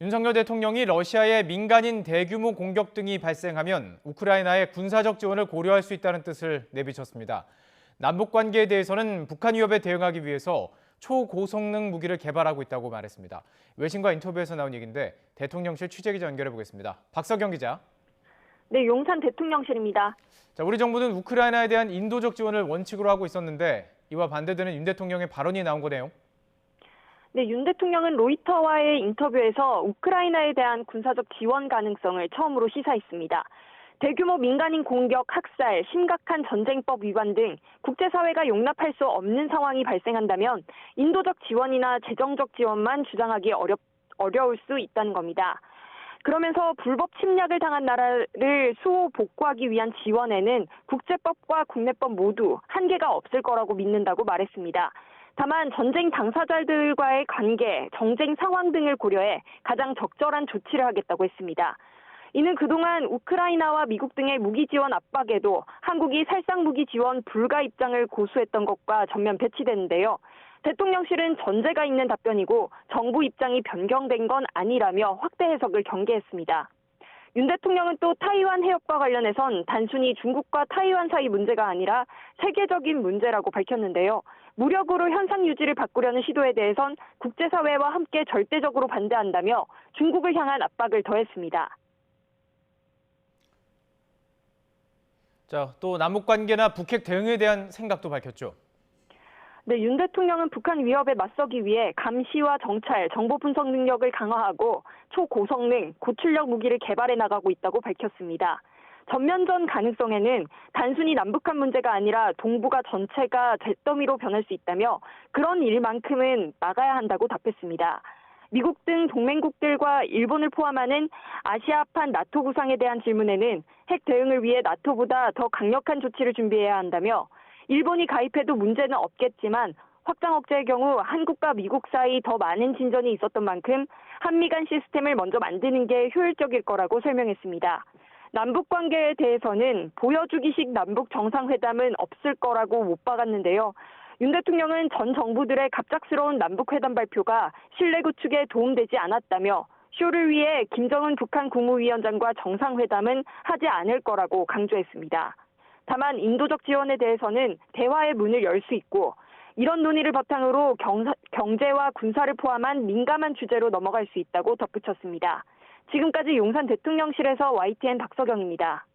윤석열 대통령이 러시아의 민간인 대규모 공격 등이 발생하면 우크라이나의 군사적 지원을 고려할 수 있다는 뜻을 내비쳤습니다. 남북 관계에 대해서는 북한 위협에 대응하기 위해서 초고성능 무기를 개발하고 있다고 말했습니다. 외신과 인터뷰에서 나온 얘기인데 대통령실 취재기자 연결해 보겠습니다. 박석영 기자. 네, 용산 대통령실입니다. 우리 정부는 우크라이나에 대한 인도적 지원을 원칙으로 하고 있었는데 이와 반대되는 윤 대통령의 발언이 나온 거네요. 네, 윤 대통령은 로이터와의 인터뷰에서 우크라이나에 대한 군사적 지원 가능성을 처음으로 시사했습니다. 대규모 민간인 공격, 학살, 심각한 전쟁법 위반 등 국제사회가 용납할 수 없는 상황이 발생한다면 인도적 지원이나 재정적 지원만 주장하기 어려울 수 있다는 겁니다. 그러면서 불법 침략을 당한 나라를 수호 복구하기 위한 지원에는 국제법과 국내법 모두 한계가 없을 거라고 믿는다고 말했습니다. 다만 전쟁 당사자들과의 관계, 정쟁 상황 등을 고려해 가장 적절한 조치를 하겠다고 했습니다. 이는 그동안 우크라이나와 미국 등의 무기 지원 압박에도 한국이 살상 무기 지원 불가 입장을 고수했던 것과 전면 배치되는데요. 대통령실은 전제가 있는 답변이고 정부 입장이 변경된 건 아니라며 확대 해석을 경계했습니다. 윤 대통령은 또 타이완 해협과 관련해선 단순히 중국과 타이완 사이 문제가 아니라 세계적인 문제라고 밝혔는데요. 무력으로 현상 유지를 바꾸려는 시도에 대해선 국제사회와 함께 절대적으로 반대한다며 중국을 향한 압박을 더했습니다. 또 남북 관계나 북핵 대응에 대한 생각도 밝혔죠. 네, 윤 대통령은 북한 위협에 맞서기 위해 감시와 정찰, 정보 분석 능력을 강화하고 초고성능, 고출력 무기를 개발해 나가고 있다고 밝혔습니다. 전면전 가능성에는 단순히 남북한 문제가 아니라 동북아 전체가 잿더미로 변할 수 있다며 그런 일만큼은 막아야 한다고 답했습니다. 미국 등 동맹국들과 일본을 포함하는 아시아판 나토 구상에 대한 질문에는 핵 대응을 위해 나토보다 더 강력한 조치를 준비해야 한다며 일본이 가입해도 문제는 없겠지만 확장 억제의 경우 한국과 미국 사이 더 많은 진전이 있었던 만큼 한미 간 시스템을 먼저 만드는 게 효율적일 거라고 설명했습니다. 남북 관계에 대해서는 보여주기식 남북 정상회담은 없을 거라고 못 박았는데요. 윤 대통령은 전 정부들의 갑작스러운 남북회담 발표가 신뢰 구축에 도움되지 않았다며 쇼를 위해 김정은 북한 국무위원장과 정상회담은 하지 않을 거라고 강조했습니다. 다만 인도적 지원에 대해서는 대화의 문을 열 수 있고 이런 논의를 바탕으로 경제와 군사를 포함한 민감한 주제로 넘어갈 수 있다고 덧붙였습니다. 지금까지 용산 대통령실에서 YTN 박석영입니다.